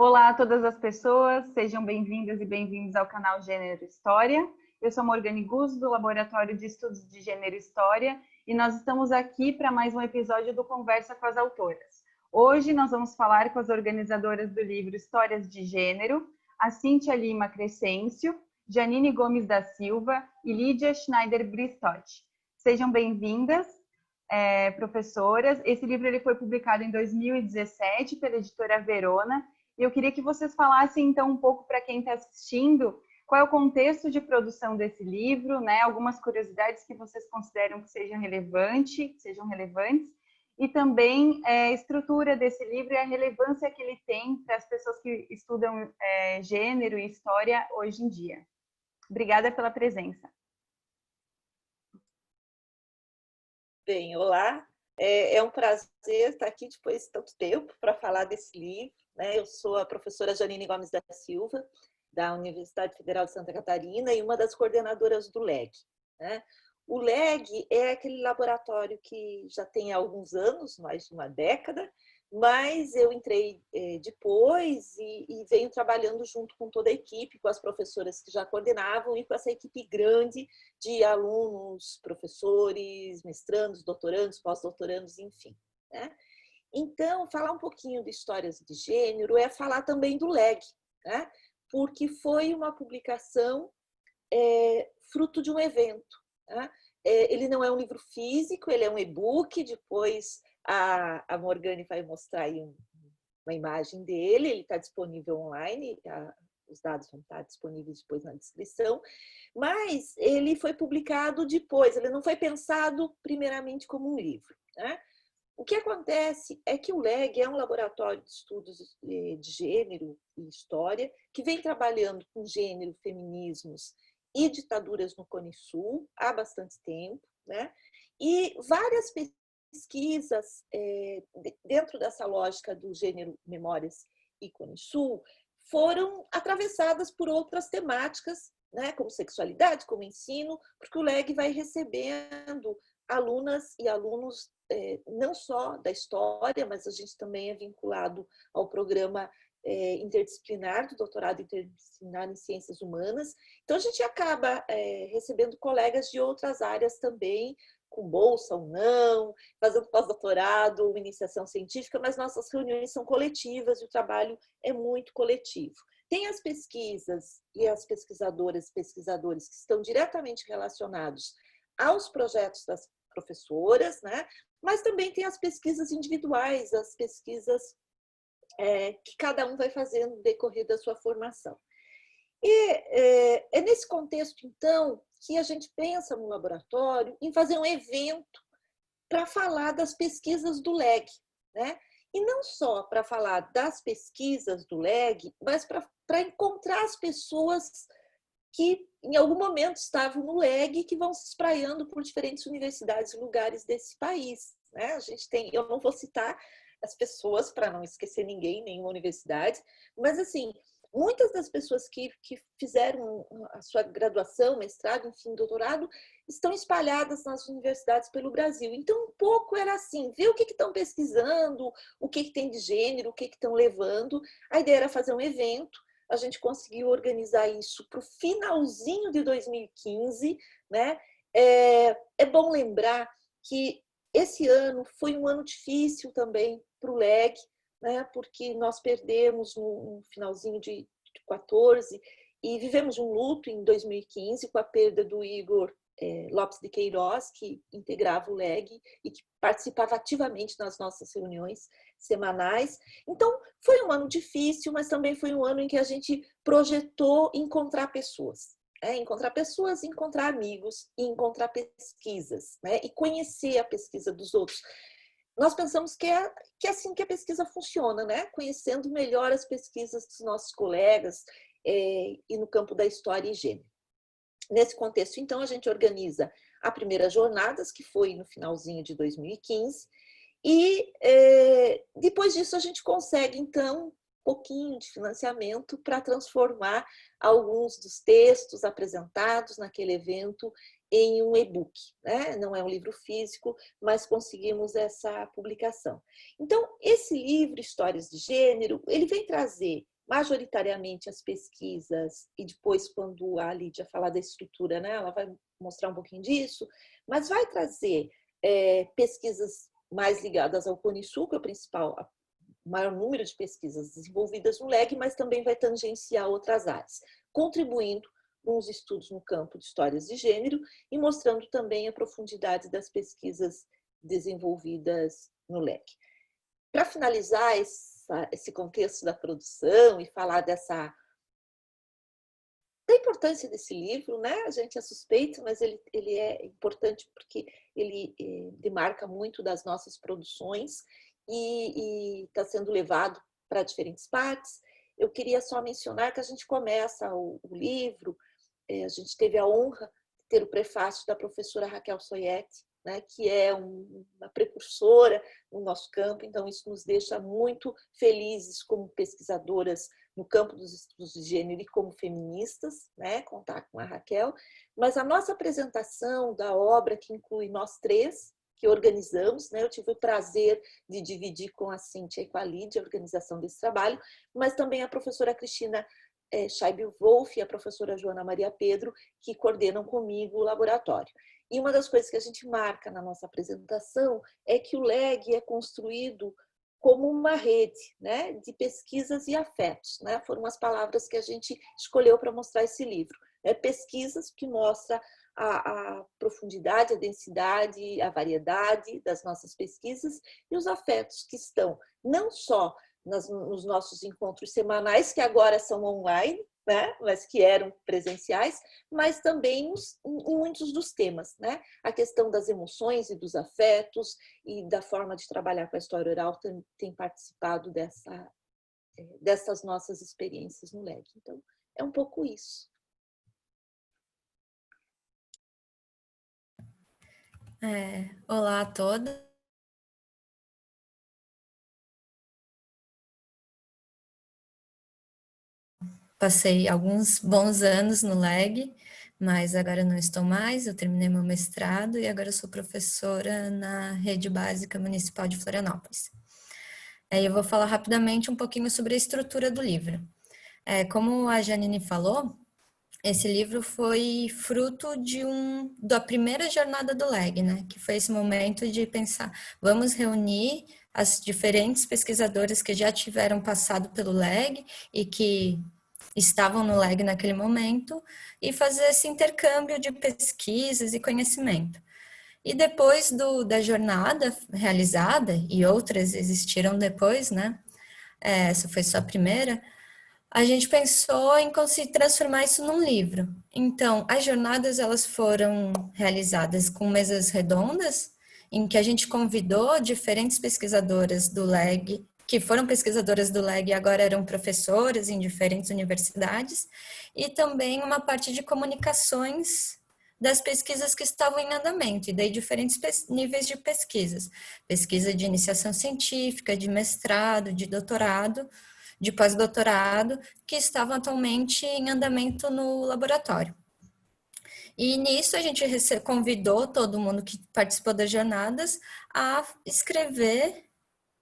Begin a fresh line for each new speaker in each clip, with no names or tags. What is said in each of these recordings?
Olá a todas as pessoas, sejam bem-vindas e bem-vindos ao canal Gênero História. Eu sou Morgane Guzzo, do Laboratório de Estudos de Gênero e História, e nós estamos aqui para mais um episódio do Conversa com as Autoras. Hoje nós vamos falar com as organizadoras do livro Histórias de Gênero, a Cíntia Lima Crescêncio, Janine Gomes da Silva e Lídia Schneider-Bristotti. Sejam bem-vindas, professoras. Esse livro ele foi publicado em 2017 pela editora Verona. E eu queria que vocês falassem, então, um pouco para quem está assistindo, qual é o contexto de produção desse livro, né? Algumas curiosidades que vocês consideram que sejam relevantes, e também a estrutura desse livro e a relevância que ele tem para as pessoas que estudam gênero e história hoje em dia. Obrigada pela presença.
Bem, olá. É um prazer estar aqui depois de tanto tempo para falar desse livro. Eu sou a professora Janine Gomes da Silva, da Universidade Federal de Santa Catarina e uma das coordenadoras do LEG. O LEG é aquele laboratório que já tem alguns anos, mais de uma década, mas eu entrei depois e venho trabalhando junto com toda a equipe, com as professoras que já coordenavam e com essa equipe grande de alunos, professores, mestrandos, doutorandos, pós-doutorandos, enfim. Então, falar um pouquinho de histórias de gênero é falar também do LEG, porque foi uma publicação fruto de um evento. Ele não é um livro físico, ele é um e-book, depois a Morgane vai mostrar aí uma imagem dele, ele está disponível online, os dados vão estar disponíveis depois na descrição, mas ele foi publicado depois, ele não foi pensado primeiramente como um livro. O que acontece é que o LEG é um laboratório de estudos de gênero e história que vem trabalhando com gênero, feminismos e ditaduras no Cone Sul há bastante tempo, e várias pesquisas dentro dessa lógica do gênero, memórias e Cone Sul foram atravessadas por outras temáticas, como sexualidade, como ensino, porque o LEG vai recebendo alunas e alunos não só da história, mas a gente também é vinculado ao programa interdisciplinar, do doutorado interdisciplinar em ciências humanas. Então, a gente acaba recebendo colegas de outras áreas também, com bolsa ou não, fazendo pós-doutorado ou iniciação científica, mas nossas reuniões são coletivas e o trabalho é muito coletivo. Tem as pesquisas e as pesquisadoras e pesquisadores que estão diretamente relacionados aos projetos das professoras, mas também tem as pesquisas individuais, as pesquisas que cada um vai fazendo no decorrer da sua formação. E é nesse contexto, então, que a gente pensa no laboratório em fazer um evento para falar das pesquisas do LEG, E não só para falar das pesquisas do LEG, mas para encontrar as pessoas que em algum momento estavam no LEG e que vão se espraiando por diferentes universidades e lugares desse país. A gente tem, eu não vou citar as pessoas para não esquecer ninguém, nenhuma universidade, mas assim, muitas das pessoas que fizeram a sua graduação, mestrado, enfim, doutorado, estão espalhadas nas universidades pelo Brasil. Então, um pouco era assim, ver o que estão pesquisando, o que tem de gênero, o que estão levando. A ideia era fazer um evento, a gente conseguiu organizar isso para o finalzinho de 2015. É bom lembrar que esse ano foi um ano difícil também para o LEG, porque nós perdemos no finalzinho de 2014 e vivemos um luto em 2015 com a perda do Igor Lopes de Queiroz, que integrava o LEG e que participava ativamente nas nossas reuniões semanais. Então, foi um ano difícil, mas também foi um ano em que a gente projetou encontrar pessoas. Encontrar pessoas, encontrar amigos e encontrar pesquisas, e conhecer a pesquisa dos outros. Nós pensamos que é assim que a pesquisa funciona, conhecendo melhor as pesquisas dos nossos colegas e no campo da história e gênero. Nesse contexto, então, a gente organiza a primeira jornadas, que foi no finalzinho de 2015, e depois disso a gente consegue, então, um pouquinho de financiamento para transformar alguns dos textos apresentados naquele evento em um e-book. Não é um livro físico, mas conseguimos essa publicação. Então, esse livro, Histórias de Gênero, ele vem trazer majoritariamente as pesquisas, e depois, quando a Lídia falar da estrutura, né, ela vai mostrar um pouquinho disso, mas vai trazer pesquisas mais ligadas ao Cone Sul, que é o principal, o maior número de pesquisas desenvolvidas no LEG, mas também vai tangenciar outras áreas, contribuindo com os estudos no campo de histórias de gênero e mostrando também a profundidade das pesquisas desenvolvidas no LEG. Para finalizar esse contexto da produção e falar da importância desse livro, né? A gente é suspeito, mas ele é importante porque ele demarca muito das nossas produções e está sendo levado para diferentes partes. Eu queria só mencionar que a gente começa o livro, a gente teve a honra de ter o prefácio da professora Raquel Soietti, né, que é uma precursora no nosso campo, então isso nos deixa muito felizes como pesquisadoras no campo dos estudos de gênero e como feministas, né, contar com a Raquel. Mas a nossa apresentação da obra, que inclui nós três, que organizamos, né, eu tive o prazer de dividir com a Cíntia e com a Lídia a organização desse trabalho, mas também a professora Cristina Scheibel-Wolff e a professora Joana Maria Pedro, que coordenam comigo o laboratório. E uma das coisas que a gente marca na nossa apresentação é que o LEG é construído como uma rede, né, de pesquisas e afetos, né? Foram as palavras que a gente escolheu para mostrar esse livro. Pesquisas que mostram a profundidade, a densidade, a variedade das nossas pesquisas e os afetos que estão não só nos nossos encontros semanais, que agora são online, né? Mas que eram presenciais, mas também em muitos dos temas, né? A questão das emoções e dos afetos e da forma de trabalhar com a história oral tem participado dessas nossas experiências no LEG. Então, é um pouco isso.
Olá a todas. Passei alguns bons anos no LEG, mas agora não estou mais, eu terminei meu mestrado e agora eu sou professora na Rede Básica Municipal de Florianópolis. Aí eu vou falar rapidamente um pouquinho sobre a estrutura do livro. Como a Janine falou, esse livro foi fruto da primeira jornada do LEG, né? Que foi esse momento de pensar, vamos reunir as diferentes pesquisadoras que já tiveram passado pelo LEG e que estavam no LEG naquele momento e fazer esse intercâmbio de pesquisas e conhecimento. E depois da jornada realizada, e outras existiram depois, né? Essa foi só a primeira, a gente pensou em conseguir transformar isso num livro. Então, as jornadas elas foram realizadas com mesas redondas, em que a gente convidou diferentes pesquisadoras do LEG, que foram pesquisadoras do LEG e agora eram professoras em diferentes universidades, e também uma parte de comunicações das pesquisas que estavam em andamento, e daí diferentes níveis de pesquisas. Pesquisa de iniciação científica, de mestrado, de doutorado, de pós-doutorado, que estavam atualmente em andamento no laboratório. E nisso a gente convidou todo mundo que participou das jornadas a escrever,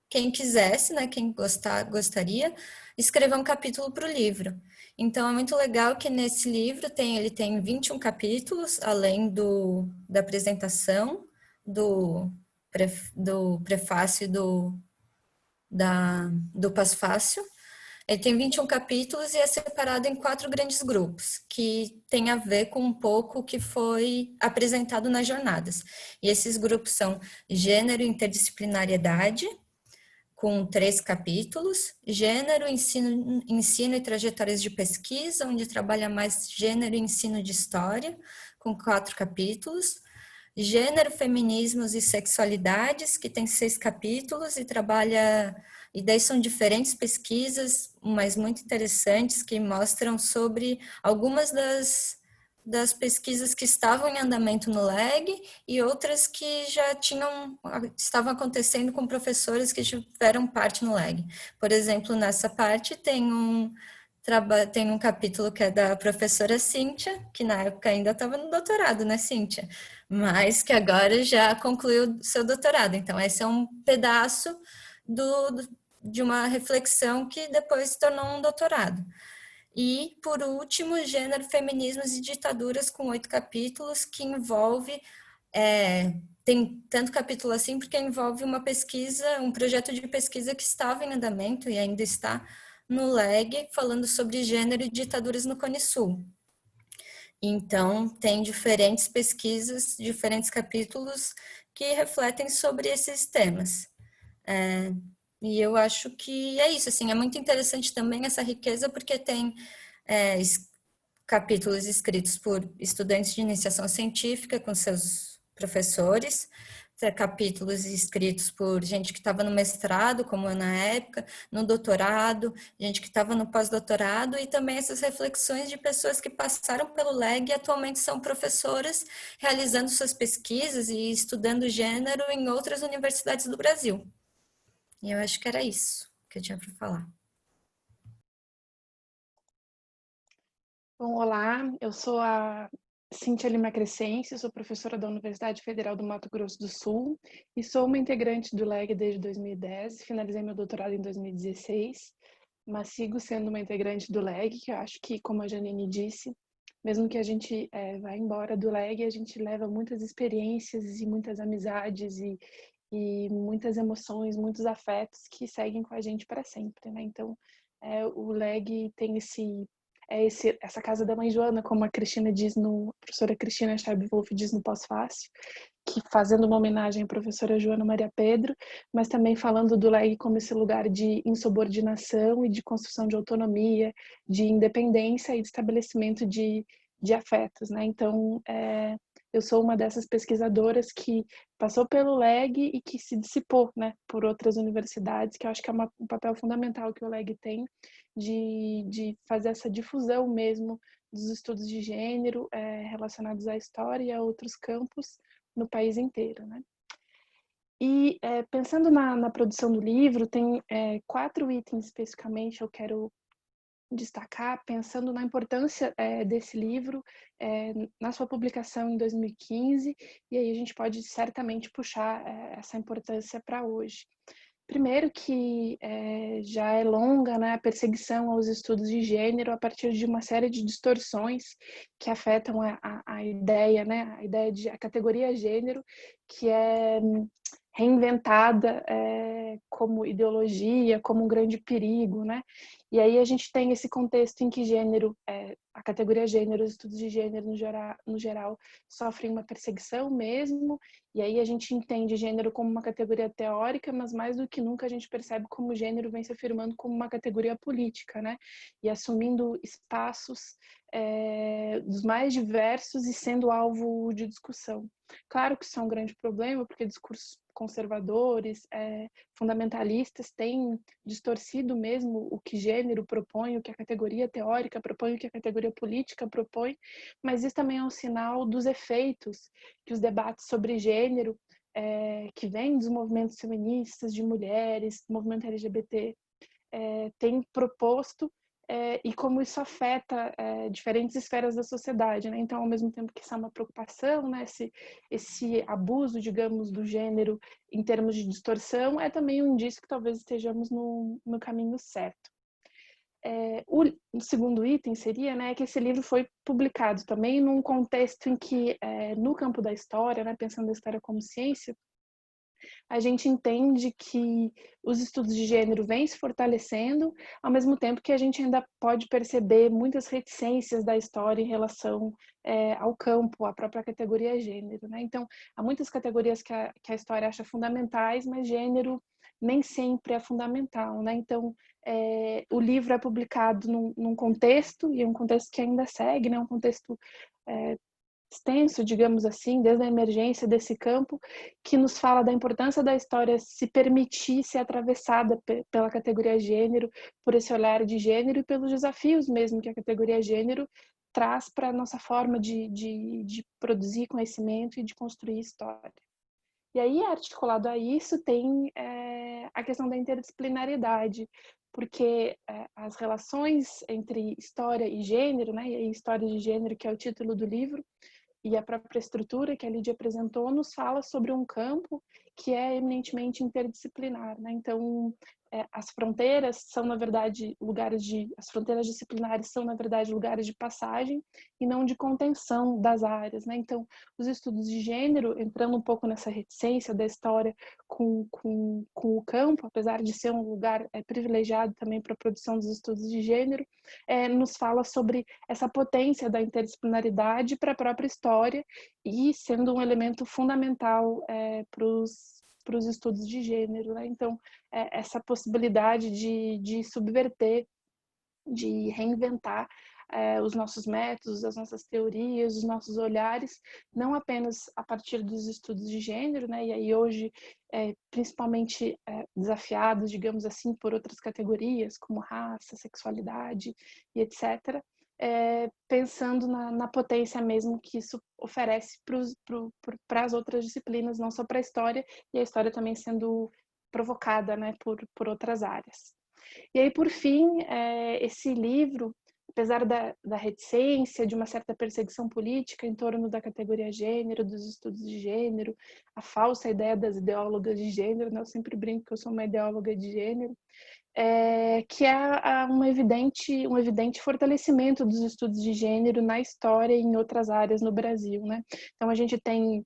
quem quisesse, né, quem gostaria, escrever um capítulo para o livro. Então é muito legal que nesse livro ele tem 21 capítulos, além da apresentação, do prefácio e do pós-fácil. Ele tem 21 capítulos e é separado em 4 grandes grupos, que tem a ver com um pouco o que foi apresentado nas jornadas. E esses grupos são Gênero e Interdisciplinariedade, com 3 capítulos, Gênero, ensino e Trajetórias de Pesquisa, onde trabalha mais Gênero e Ensino de História, com 4 capítulos, Gênero, Feminismos e Sexualidades, que tem 6 capítulos e trabalha... E daí são diferentes pesquisas, mas muito interessantes, que mostram sobre algumas das pesquisas que estavam em andamento no LEG e outras que já estavam acontecendo com professores que tiveram parte no LEG. Por exemplo, nessa parte tem um capítulo que é da professora Cíntia, que na época ainda estava no doutorado, né, Cíntia? Mas que agora já concluiu seu doutorado. Então, esse é um pedaço de uma reflexão que depois se tornou um doutorado. E, por último, Gênero, Feminismos e Ditaduras, com 8 capítulos, que envolve, tem tanto capítulo assim, porque envolve uma pesquisa, um projeto de pesquisa que estava em andamento e ainda está no LEG, falando sobre gênero e ditaduras no Cone Sul. Então, tem diferentes pesquisas, diferentes capítulos que refletem sobre esses temas. E eu acho que é isso, assim, é muito interessante também essa riqueza, porque tem capítulos escritos por estudantes de iniciação científica com seus professores, capítulos escritos por gente que estava no mestrado, como eu na época, no doutorado, gente que estava no pós-doutorado, e também essas reflexões de pessoas que passaram pelo LEG e atualmente são professoras, realizando suas pesquisas e estudando gênero em outras universidades do Brasil. E eu acho que era isso que eu tinha para falar.
Bom, olá, eu sou a Cíntia Lima Crescencio, sou professora da Universidade Federal do Mato Grosso do Sul e sou uma integrante do LEG desde 2010, finalizei meu doutorado em 2016, mas sigo sendo uma integrante do LEG, que eu acho que, como a Janine disse, mesmo que a gente vá embora do LEG, a gente leva muitas experiências e muitas amizades e muitas emoções, muitos afetos que seguem com a gente para sempre, né? Então, o LEG tem essa casa da mãe Joana, como a Cristina diz a professora Cristina Scheib-Wolf diz no Pós-Fácil, que fazendo uma homenagem à professora Joana Maria Pedro, mas também falando do LEG como esse lugar de insubordinação e de construção de autonomia, de independência e de estabelecimento de afetos, né? Então, eu sou uma dessas pesquisadoras que passou pelo LEG e que se dissipou, né, por outras universidades, que eu acho que é um papel fundamental que o LEG tem de fazer essa difusão mesmo dos estudos de gênero relacionados à história e a outros campos no país inteiro, né? E pensando na produção do livro, tem 4 itens especificamente eu quero destacar, pensando na importância desse livro na sua publicação em 2015, e aí a gente pode certamente puxar essa importância para hoje. Primeiro que já é longa, né, a perseguição aos estudos de gênero a partir de uma série de distorções que afetam a ideia, né, a categoria gênero, que é reinventada como ideologia, como um grande perigo, né? E aí a gente tem esse contexto em que gênero, a categoria gênero, os estudos de gênero no geral sofrem uma perseguição mesmo, e aí a gente entende gênero como uma categoria teórica, mas mais do que nunca a gente percebe como o gênero vem se afirmando como uma categoria política, né? E assumindo espaços dos mais diversos e sendo alvo de discussão. Claro que isso é um grande problema, porque discursos conservadores, fundamentalistas têm distorcido mesmo o que gênero propõe, o que a categoria teórica propõe, o que a categoria política propõe, mas isso também é um sinal dos efeitos que os debates sobre gênero, que vêm dos movimentos feministas, de mulheres, do movimento LGBT, têm proposto e como isso afeta diferentes esferas da sociedade, né? Então, ao mesmo tempo que isso é uma preocupação, né? Esse abuso, digamos, do gênero em termos de distorção é também um indício que talvez estejamos no caminho certo. O segundo item seria, né, que esse livro foi publicado também num contexto em que, no campo da história, né, pensando a história como ciência, a gente entende que os estudos de gênero vêm se fortalecendo, ao mesmo tempo que a gente ainda pode perceber muitas reticências da história em relação ao campo, à própria categoria gênero, né? Então, há muitas categorias que a história acha fundamentais, mas gênero nem sempre é fundamental, né? Então, o livro é publicado num contexto, e é um contexto que ainda segue, né? Um contexto extenso, digamos assim, desde a emergência desse campo, que nos fala da importância da história se permitir ser atravessada pela categoria gênero, por esse olhar de gênero e pelos desafios mesmo que a categoria gênero traz para a nossa forma de produzir conhecimento e de construir história. E aí, articulado a isso, tem a questão da interdisciplinaridade, porque as relações entre história e gênero, né, e aí História de Gênero, que é o título do livro, e a própria estrutura que a Lídia apresentou nos fala sobre um campo que é eminentemente interdisciplinar, né? Então, as fronteiras são, na verdade, as fronteiras disciplinares são, na verdade, lugares de passagem e não de contenção das áreas, né? Então, os estudos de gênero, entrando um pouco nessa reticência da história com o campo, apesar de ser um lugar privilegiado também para a produção dos estudos de gênero, nos fala sobre essa potência da interdisciplinaridade para a própria história e sendo um elemento fundamental para os estudos de gênero, né? Então, essa possibilidade de subverter, de reinventar os nossos métodos, as nossas teorias, os nossos olhares, não apenas a partir dos estudos de gênero, né? E aí hoje, principalmente desafiados, digamos assim, por outras categorias, como raça, sexualidade e etc., pensando na potência mesmo que isso oferece para as outras disciplinas, não só para a história, e a história também sendo provocada, né, por outras áreas. E aí, por fim, esse livro, apesar da reticência, de uma certa perseguição política em torno da categoria gênero, dos estudos de gênero, a falsa ideia das ideólogas de gênero, né? Eu sempre brinco que eu sou uma ideóloga de gênero, que é um evidente fortalecimento dos estudos de gênero na história e em outras áreas no Brasil, né? Então, a gente tem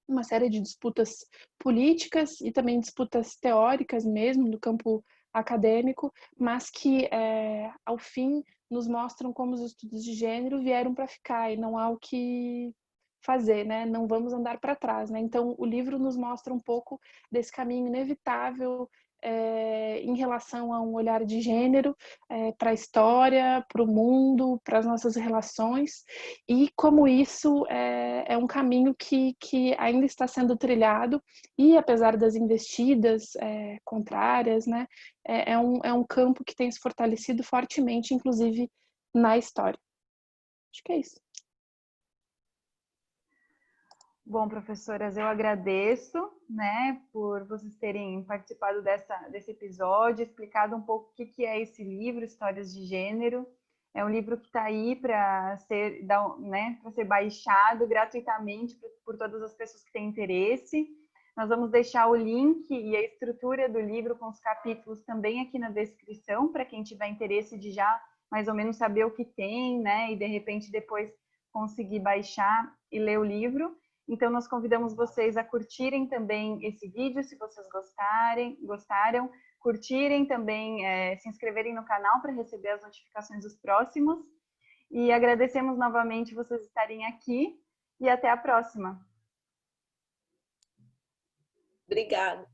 uma série de disputas políticas e também disputas teóricas mesmo, no campo acadêmico, mas que, ao fim, nos mostram como os estudos de gênero vieram para ficar e não há o que fazer, né? Não vamos andar para trás, né? Então, o livro nos mostra um pouco desse caminho inevitável em relação a um olhar de gênero para a história, para o mundo, para as nossas relações, e como isso é um caminho que ainda está sendo trilhado e, apesar das investidas contrárias, né, é um campo que tem se fortalecido fortemente, inclusive na história. Acho que é isso.
Bom, professoras, eu agradeço, né, por vocês terem participado desse episódio, explicado um pouco o que é esse livro, Histórias de Gênero. É um livro que está aí para ser, né, para ser baixado gratuitamente por todas as pessoas que têm interesse. Nós vamos deixar o link e a estrutura do livro com os capítulos também aqui na descrição, para quem tiver interesse de já mais ou menos saber o que tem, né, e de repente depois conseguir baixar e ler o livro. Então, nós convidamos vocês a curtirem também esse vídeo, se vocês gostaram, curtirem também, se inscreverem no canal para receber as notificações dos próximos. E agradecemos novamente vocês estarem aqui e até a próxima.
Obrigada.